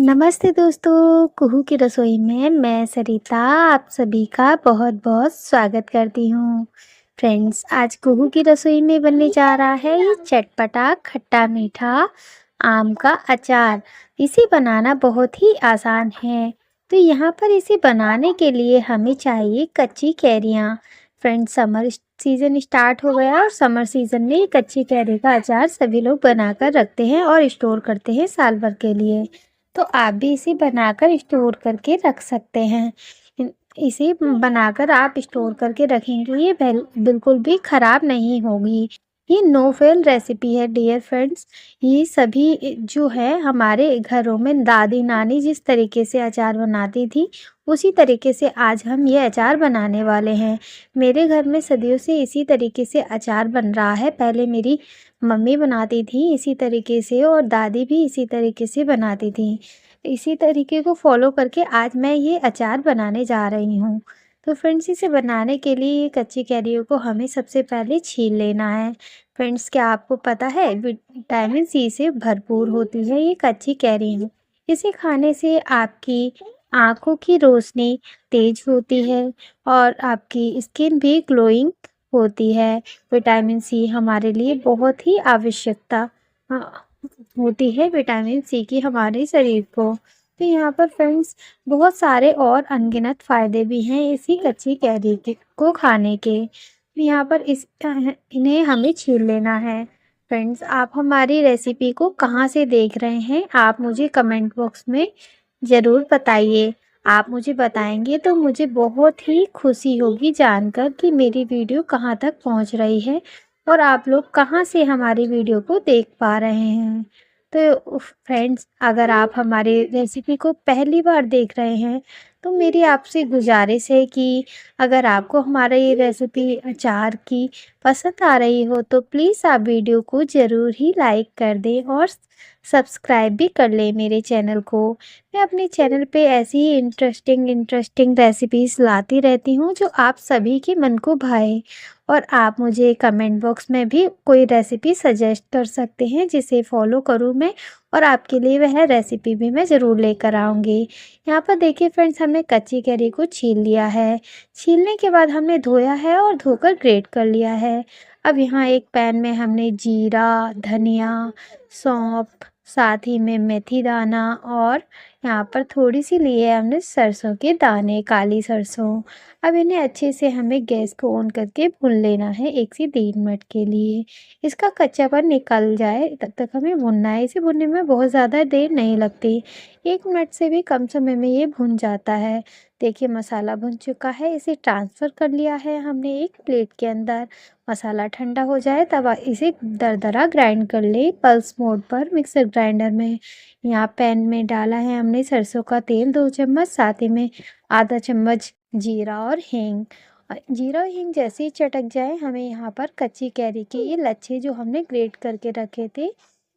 नमस्ते दोस्तों, कुहू की रसोई में मैं सरिता आप सभी का बहुत-बहुत स्वागत करती हूँ। फ्रेंड्स, आज कुहू की रसोई में बनने जा रहा है ये चटपटा खट्टा-मीठा आम का अचार। इसे बनाना बहुत ही आसान है। तो यहाँ पर इसे बनाने के लिए हमें चाहिए कच्ची कैरियाँ। फ्रेंड्स, समर सीज़न स्टार्ट हो गया और समर सीज़न में ये कच्ची कैरी का अचार सभी लोग बनाकर रखते हैं और स्टोर करते हैं साल भर के लिए। तो आप भी इसे बनाकर स्टोर करके रख सकते हैं। इसे बनाकर आप स्टोर करके रखेंगे ये बिल्कुल भी ख़राब नहीं होगी। ये नो फेल रेसिपी है डियर फ्रेंड्स। ये सभी जो है हमारे घरों में दादी नानी जिस तरीके से अचार बनाती थी उसी तरीके से आज हम ये अचार बनाने वाले हैं। मेरे घर में सदियों से इसी तरीके से अचार बन रहा है। पहले मेरी मम्मी बनाती थी इसी तरीके से और दादी भी इसी तरीके से बनाती थी। इसी तरीके को फॉलो करके आज मैं ये अचार बनाने जा रही हूँ। तो फ्रेंड्स, इसे बनाने के लिए ये कच्ची कैरियों को हमें सबसे पहले छील लेना है। फ्रेंड्स, क्या आपको पता है विटामिन सी से भरपूर होती है ये कच्ची कैरियाँ। इसे खाने से आपकी आँखों की रोशनी तेज होती है और आपकी स्किन भी ग्लोइंग होती है। विटामिन सी हमारे लिए बहुत ही आवश्यकता होती है विटामिन सी की हमारे शरीर को। तो यहाँ पर फ्रेंड्स बहुत सारे और अनगिनत फ़ायदे भी हैं इसी कच्ची कैरी के को खाने के। तो यहाँ पर इन्हें हमें छील लेना है। फ्रेंड्स, आप हमारी रेसिपी को कहाँ से देख रहे हैं आप मुझे कमेंट बॉक्स में ज़रूर बताइए। आप मुझे बताएंगे तो मुझे बहुत ही खुशी होगी जानकर कि मेरी वीडियो कहाँ तक पहुँच रही है और आप लोग कहाँ से हमारी वीडियो को देख पा रहे हैं। तो फ्रेंड्स, अगर आप हमारी रेसिपी को पहली बार देख रहे हैं तो मेरी आपसे गुजारिश है कि अगर आपको हमारा ये रेसिपी अचार की पसंद आ रही हो तो प्लीज़ आप वीडियो को ज़रूर ही लाइक कर दें और सब्सक्राइब भी कर लें मेरे चैनल को। मैं अपने चैनल पे ऐसी ही इंटरेस्टिंग रेसिपीज़ लाती रहती हूँ जो आप सभी के मन को भाए। और आप मुझे कमेंट बॉक्स में भी कोई रेसिपी सजेस्ट कर सकते हैं जिसे फॉलो करूँ मैं और आपके लिए वह रेसिपी भी मैं ज़रूर लेकर आऊँगी। यहाँ पर देखिए फ्रेंड्स, हमने कच्ची कैरी को छील लिया है। छीलने के बाद हमने धोया है और धोकर ग्रेट कर लिया है। अब यहाँ एक पैन में हमने जीरा, धनिया, सौंफ, साथ ही में मेथी दाना और यहाँ पर थोड़ी सी ली है हमने सरसों के दाने, काली सरसों। अब इन्हें अच्छे से हमें गैस को ऑन करके भून लेना है 1 से 3 मिनट के लिए। इसका कच्चापन निकल जाए तब तक हमें भूनना है। इसे भूनने में बहुत ज़्यादा देर नहीं लगती। 1 मिनट से भी कम समय में ये भुन जाता है। देखिए मसाला भुन चुका है, इसे ट्रांसफ़र कर लिया है हमने एक प्लेट के अंदर। मसाला ठंडा हो जाए तब इसे दरदरा ग्राइंड कर ले पल्स मोड पर मिक्सर ग्राइंडर में। यहाँ पैन में डाला है हमने सरसों का तेल 2 चम्मच, साथ ही में आधा चम्मच जीरा और हींग। जीरा और हींग जैसे ही चटक जाए हमें यहाँ पर कच्ची कैरी के ये लच्छे जो हमने ग्रेट करके रखे थे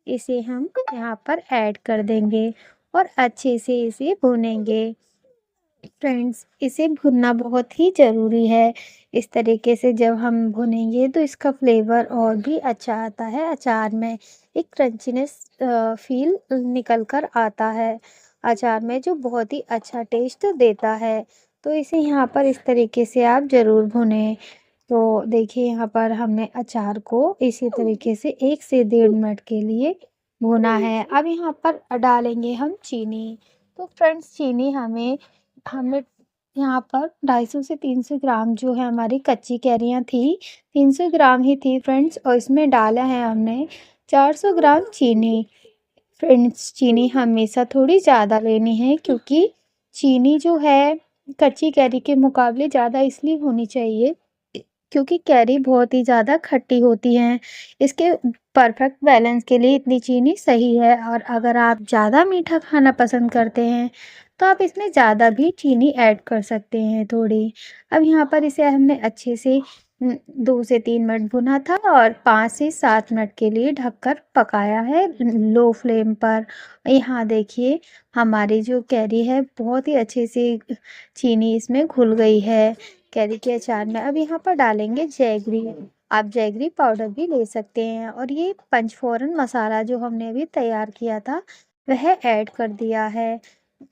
इसे हम यहाँ पर ऐड कर देंगे और अच्छे से इसे भूनेंगे। फ्रेंड्स, इसे भुनना बहुत ही ज़रूरी है। इस तरीके से जब हम भुनेंगे तो इसका फ्लेवर और भी अच्छा आता है। अचार में एक क्रंचीनेस फ़ील निकल कर आता है अचार में, जो बहुत ही अच्छा टेस्ट देता है। तो इसे यहाँ पर इस तरीके से आप ज़रूर भुनें। तो देखिए यहाँ पर हमने अचार को इसी तरीके से 1 से 1.5 मिनट के लिए भुना है। अब यहाँ पर डालेंगे हम चीनी। तो फ्रेंड्स, चीनी हमने यहाँ पर 250 से 300 ग्राम जो है हमारी कच्ची कैरियाँ थी, 300 ग्राम ही थी फ्रेंड्स, और इसमें डाला है हमने 400 ग्राम चीनी। फ्रेंड्स, चीनी हमेशा थोड़ी ज़्यादा लेनी है क्योंकि चीनी जो है कच्ची कैरी के मुकाबले ज़्यादा इसलिए होनी चाहिए क्योंकि कैरी बहुत ही ज़्यादा खट्टी होती हैं। इसके परफेक्ट बैलेंस के लिए इतनी चीनी सही है और अगर आप ज़्यादा मीठा खाना पसंद करते हैं तो आप इसमें ज़्यादा भी चीनी ऐड कर सकते हैं थोड़ी। अब यहाँ पर इसे हमने अच्छे से 2 से 3 मिनट भुना था और 5 से 7 मिनट के लिए ढककर पकाया है लो फ्लेम पर। यहाँ देखिए हमारी जो कैरी है बहुत ही अच्छे से चीनी इसमें घुल गई है कैरी के अचार में। अब यहाँ पर डालेंगे जैगरी। आप जैगरी पाउडर भी ले सकते हैं और ये पंचफोरन मसाला जो हमने अभी तैयार किया था वह ऐड कर दिया है।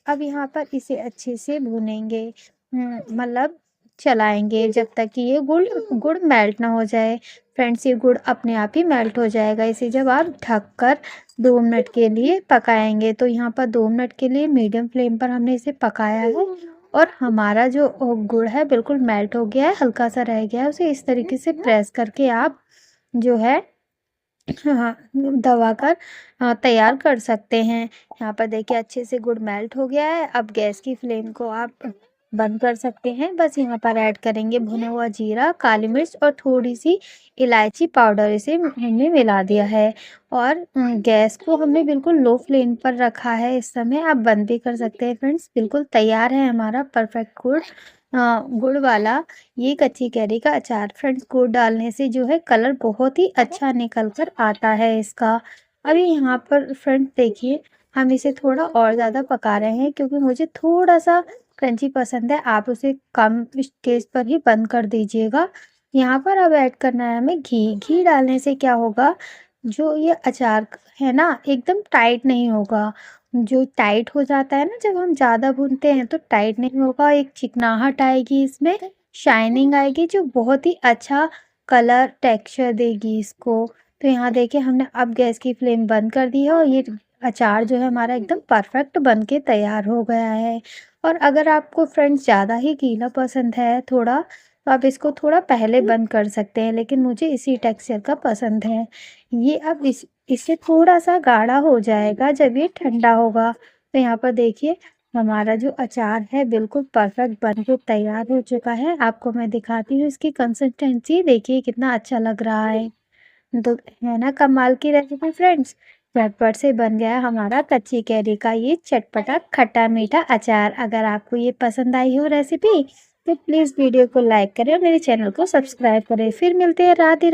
अब यहाँ पर इसे अच्छे से भूनेंगे, मतलब चलाएँगे जब तक कि ये गुड़ मेल्ट ना हो जाए। फ्रेंड्स, ये गुड़ अपने आप ही मेल्ट हो जाएगा। इसे जब आप ढककर 2 मिनट के लिए पकाएँगे, तो यहाँ पर 2 मिनट के लिए मीडियम फ्लेम पर हमने इसे पकाया है और हमारा जो गुड़ है बिल्कुल मेल्ट हो गया है, हल्का-सा रह गया है। उसे इस तरीके से प्रेस करके आप जो है हाँ, दबाकर तैयार कर सकते हैं। यहाँ पर देखिए अच्छे से गुड़ मेल्ट हो गया है। अब गैस की फ्लेम को आप बंद कर सकते हैं। बस यहाँ पर ऐड करेंगे भुना हुआ जीरा, काली मिर्च और थोड़ी-सी इलायची पाउडर, इसे हमने मिला दिया है और गैस को हमने बिल्कुल लो फ्लेम पर रखा है इस समय। आप बंद भी कर सकते हैं फ्रेंड्स। बिल्कुल तैयार है हमारा परफेक्ट गुड़ वाला ये कच्ची कैरी का अचार। फ्रेंड्स, गुड़ डालने से जो है कलर बहुत ही अच्छा निकल कर आता है इसका। अभी यहाँ पर फ्रेंड्स देखिए, हम इसे थोड़ा और ज़्यादा पका रहे हैं क्योंकि मुझे थोड़ा-सा क्रंची पसंद है। आप उसे कम स्टेज पर ही बंद कर दीजिएगा। यहाँ पर अब ऐड करना है हमें घी। घी डालने से क्या होगा, जो ये अचार है ना एकदम टाइट नहीं होगा। जो टाइट हो जाता है ना जब हम ज़्यादा भूनते हैं, तो टाइट नहीं होगा, एक चिकनाहट आएगी इसमें, शाइनिंग आएगी जो बहुत ही अच्छा कलर टेक्सचर देगी इसको। तो यहाँ देखिए हमने अब गैस की फ्लेम बंद कर दी है और ये अचार जो है हमारा एकदम परफेक्ट बन के तैयार हो गया है। और अगर आपको फ्रेंड्स ज़्यादा ही गीला पसंद है थोड़ा, तो आप इसको थोड़ा पहले बंद कर सकते हैं, लेकिन मुझे इसी टेक्सचर का पसंद है। ये अब इससे थोड़ा-सा गाढ़ा हो जाएगा जब ये ठंडा होगा। तो यहाँ पर देखिए हमारा जो अचार है बिल्कुल परफेक्ट बन के तैयार हो चुका है। आपको मैं दिखाती हूँ इसकी कंसिस्टेंसी, देखिए कितना अच्छा लग रहा है। तो है ना कमाल की रेसिपी फ्रेंड्स। झटपट से बन गया हमारा कच्ची कैरी का ये चटपटा खट्टा मीठा अचार। अगर आपको ये पसंद आई हो रेसिपी, तो प्लीज़ वीडियो को लाइक करें और मेरे चैनल को सब्सक्राइब करें। फिर मिलते हैं राधे।